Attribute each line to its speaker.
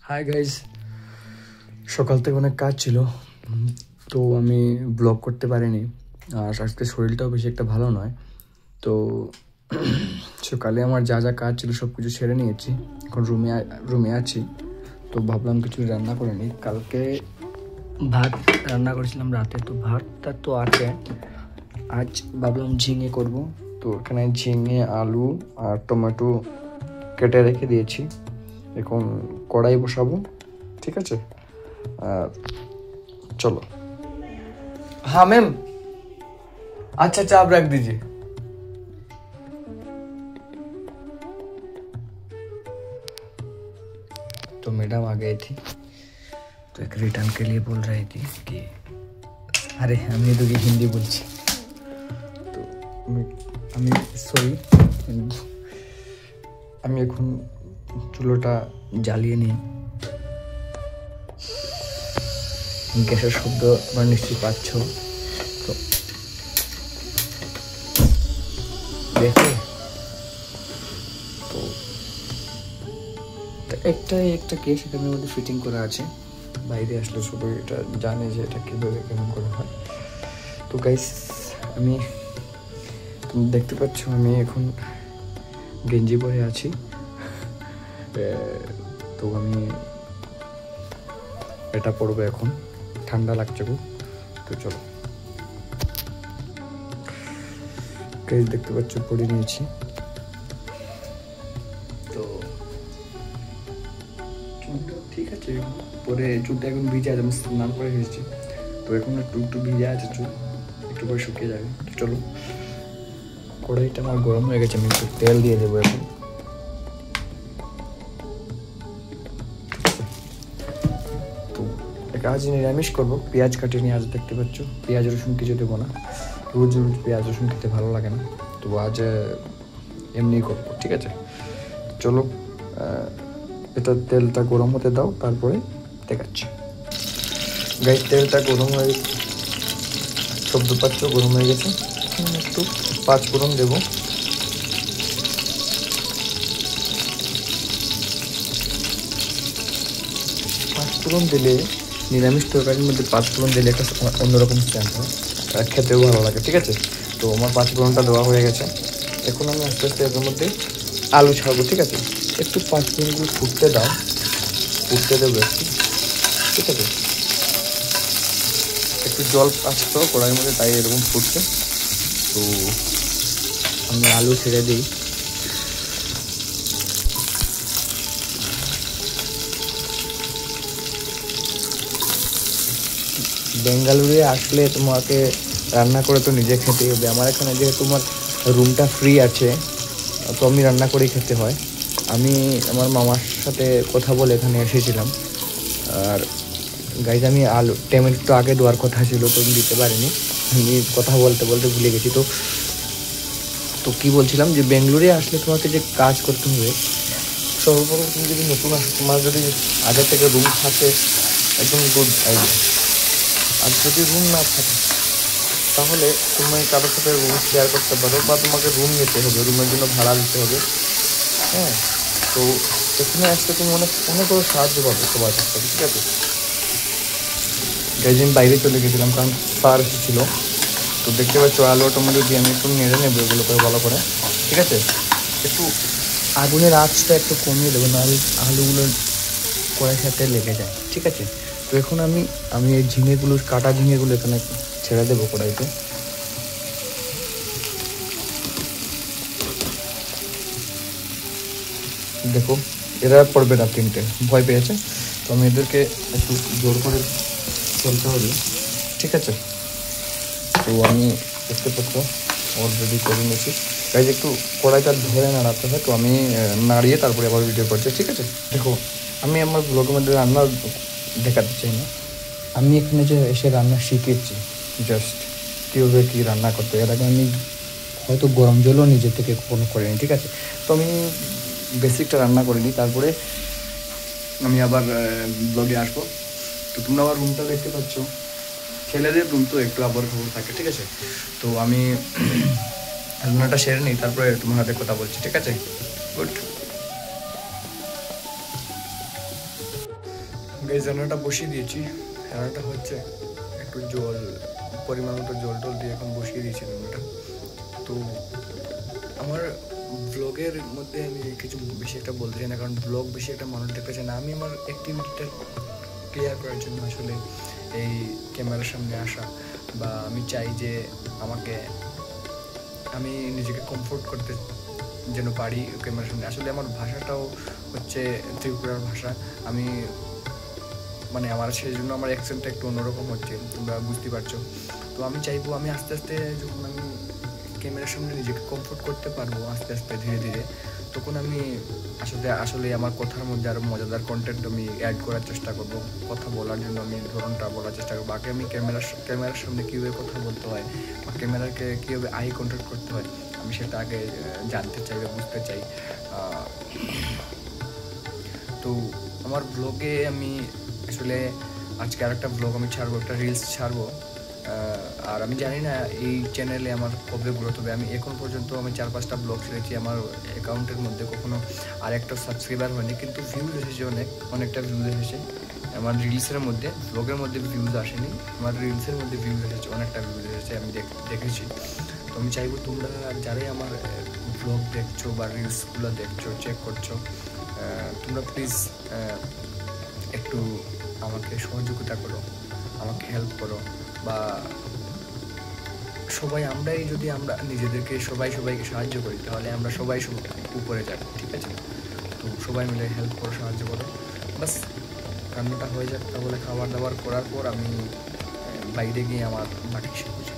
Speaker 1: Hi guys, সকাল থেকে অনেক কাজ ছিল, তো আমি ব্লগ করতে পারিনি। আর আজকে শরীরটাও বেশি একটা ভালো নয়, তো সকালে আমার যা যা কাজ ছিল সব কিছু সেরে নিয়েছি। এখন রুমে আছি, তো ভাবলাম কিছু রান্না করে নিই। কালকে ভাত রান্না করেছিলাম রাতে, তো ভাতটা তো আছে। আজ ভাবলাম ঝিঙে করব, তো এখানে ঝিঙে, আলু আর টমেটো কেটে রেখে দিয়েছি। এখন কড়াই বসাবো, ঠিক আছে? चलो। हाँ मैम, अच्छा अच्छा आप रख दीजिए। तो मैडम आ गई थी, तो एक रिटर्न के लिए बोल रही थी कि अरे আমি তো হিন্দি বলছি, তো আমি সরি। আমি এখন চুলোটা জ্বালিয়ে নিই। গ্যাসের শব্দ তোমরা নিশ্চয়ই পাচ্ছ, তো দেখো। তো একটা কেস এখানের মধ্যে ফিটিং করা আছে, বাইরে আসলে সবাই এটা জানে যে এটা কীভাবে কেমন করে হয়। তো গাইস, তুমি দেখতে পাচ্ছ আমি এখন গেঞ্জি পরে আছি, তো আমি এটা পরবো এখন। ঠান্ডা লাগছে খুব, তো চলো গাইস, দেখতে পাচ্ছ পরে নিয়েছি। তো চুলটা ঠিক আছে, পরে চুলটা এখন ভিজে আছে, আমি স্নান করে এসেছি, তো এখন একটু ভিজে আছে চুল, একটু পরে শুকিয়ে যাবে। তো চলো, কড়াইটা আমার গরম হয়ে গেছে, আমি একটু তেল দিয়ে দেবো এখন। তো আজ নিরামিষ করবো, পেঁয়াজ কাটিয়ে নিয়ে আজ দেখতে পাচ্ছ, পেঁয়াজ রসুন কিছু দেবো না, রোজ পেঁয়াজ রসুন খেতে ভালো লাগে না, তো আজ এমনি করবো, ঠিক আছে? চলো, এটা তেলটা গরম হতে দাও, তারপরে দেখাচ্ছি। গাইস, তেলটা গরম হয়ে শব্দ পাচ্ছ, গরম হয়ে গেছে। একটু 5 ফোড়ন দেবো। পাঁচফোড়ন দিলে, নিরামিষ তরকারির মধ্যে 5 ফোড়ন দিলে একটা অন্যরকম স্ট্যান্ড হয়, খেতেও ভালো লাগে, ঠিক আছে? তো আমার 5 ফোড়নটা দেওয়া হয়ে গেছে। এখন আমি আস্তে আস্তে এর মধ্যে আলু ছাড়বো, ঠিক আছে? একটু 5 মিনিটগুলো ফুটতে দাও, ফুটতে দেবো একটু, ঠিক আছে? একটু জল আসতো কড়াইয়ের মধ্যে, তাই এরকম ফুটছে। তো আমি আলু ছেড়ে দিই। বেঙ্গালুরুতে আসলে তোমাকে রান্না করে তো নিজে খেতেই হবে। আমার এখানে যেহেতু তোমার রুমটা ফ্রি আছে, তো আমি রান্না করেই খেতে হয়। আমি আমার মামার সাথে কথা বলে এখানে এসেছিলাম, আর গাইজ আমি আলু টমেটো আগে দেওয়ার কথা ছিল, তো আমি দিতে পারিনি, আমি কথা বলতে বলতে ভুলে গেছি। তো কী বলছিলাম, যে বেঙ্গালুরুতে আসলে তোমাকে যে কাজ করতে হবে, সর্বপ্রথম তুমি যদি নতুন আসো, তোমার যদি আগে থেকে রুম থাকে, একদম গুড আইডিয়া। আর যদি রুম না থাকে, তাহলে তুমি কারোর সাথে রুম শেয়ার করতে পারো, বা তোমাকে রুম নিতে হবে, রুমের জন্য ভাড়া দিতে হবে। হ্যাঁ, তো এখানে আসলে তুমি অনেক বড় সাহায্য পাবে সবার কাছ থেকে, ঠিক আছে? গাইজ, আমি বাইরে চলে গেছিলাম, কারণ স্যার এসেছিলো। তো দেখতে পাচ্ছ আলু টমেটো দিয়ে আমি একটু নেড়ে নেবো এগুলো করে ভালো করে, ঠিক আছে? একটু আগুনের আঁচটা একটু কমিয়ে দেবো, নাহলে আলুগুলো কড়াইয়ের সাথে লেগে যায়, ঠিক আছে? তো এখন আমি এই কাটা ঝিঙেগুলো এখানে ছেড়ে দেবো কড়াইতে। দেখো, এরা পড়বে না, 3টে ভয় পেয়েছে, তো আমি এদেরকে একটু জোর করে চলতে হবে, ঠিক আছে? তো আমি দেখতে পাচ্ছ অলরেডি করে নিয়েছি। গাইজ, একটু কড়াইটা ধরে নাড়াতে হয়, তো আমি নাড়িয়ে তারপরে আবার ভিডিও করছি, ঠিক আছে? দেখো, আমি আমার ব্লগের মধ্যে রান্না দেখাতে চাই না, আমি এখানে যে এসে রান্না শিখেছি, জাস্ট কীভাবে কী রান্না করতে। এর আগে আমি হয়তো গরম জলও নিজে থেকে কখনো করিনি, ঠিক আছে? তো আমি বেসিকটা রান্না করিনি, তারপরে আমি আবার ব্লগে আসবো। তো তোমরা আমার রুমটা দেখতে পাচ্ছ, ছেলেদের রুম তো একটু আবার খবর থাকে, ঠিক আছে? তো আমি রান্নাটা সেরে নিই, তারপরে তোমার হাতে কথা বলছি, ঠিক আছে? গুড। গাইস রান্নাটা বসিয়ে দিয়েছি, রান্নাটা হচ্ছে, একটু জল পরিমাণ মতো জল টল দিয়ে এখন বসিয়ে দিয়েছি রান্নাটা। তো আমার ব্লগের মধ্যে আমি কিছু বেশি একটা বলতে চাই না, কারণ ব্লগ বেশি একটা মানুষ দেখতে চায় না। আমি আমার অ্যাক্টিভিটিটা ক্লিয়ার করার জন্য আসলে এই ক্যামেরার সামনে আসা, বা আমি চাই যে আমি নিজেকে কমফোর্ট করতে যেন পারি ক্যামেরার সামনে। আসলে আমার ভাষাটাও হচ্ছে ত্রিপুরার ভাষা, আমি মানে আমার সেই জন্য আমার অ্যাকসেন্টটা একটু অন্যরকম হচ্ছে, তোমরা বুঝতে পারছো। তো আমি চাইবো আমি আস্তে আস্তে যখন আমি ক্যামেরার সামনে নিজেকে কমফোর্ট করতে পারবো আস্তে আস্তে ধীরে ধীরে, তখন আমি আসলে আমার কথার মধ্যে আরও মজাদার কন্টেন্ট আমি অ্যাড করার চেষ্টা করবো। কথা বলার জন্য আমি ধরনটা বলার চেষ্টা করবো, আগে আমি ক্যামেরার সামনে কীভাবে কথা বলতে হয় বা ক্যামেরাকে কীভাবে আই কন্ট্যাক্ট করতে হয় আমি সেটা আগে জানতে চাই বা বুঝতে চাই। তো আমার ব্লগে আমি আসলে আজকে আরেকটা ব্লগ আমি ছাড়বো, একটা রিলস ছাড়বো। আর আমি জানি না এই চ্যানেলে আমার কবে গ্রোথ হবে। আমি এখন পর্যন্ত আমি 4-5টা ব্লগ ছেড়েছি, আমার অ্যাকাউন্টের মধ্যে কখনো আর একটা সাবস্ক্রাইবার হয়নি, কিন্তু ভিউজ এসেছে, অনেকটা ভিউজ এসেছে আমার রিলসের মধ্যে। ব্লগের মধ্যে ভিউজ আসেনি, আমার রিলসের মধ্যে ভিউজ এসেছে, অনেকটা ভিউজ এসেছে, আমি দেখেছি। তো আমি চাইবো তোমরা যারাই আমার ব্লগ দেখছো বা রিলসগুলো দেখছো, চেক করছো, তোমরা প্লিজ একটু আমাকে সহযোগিতা করো, আমাকে হেল্প করো, বা যদি আমরা নিজেদেরকে সবাইকে সাহায্য করি, তাহলে আমরা সবাই উপরে যাব, ঠিক আছে? তো সবাই মিলে হেল্প করো, সাহায্য করো। বাস রান্নাটা হয়ে যাক, তাহলে খাবার দাবার করার পর আমি বাইরে গিয়ে আমার বাকি শিখছি।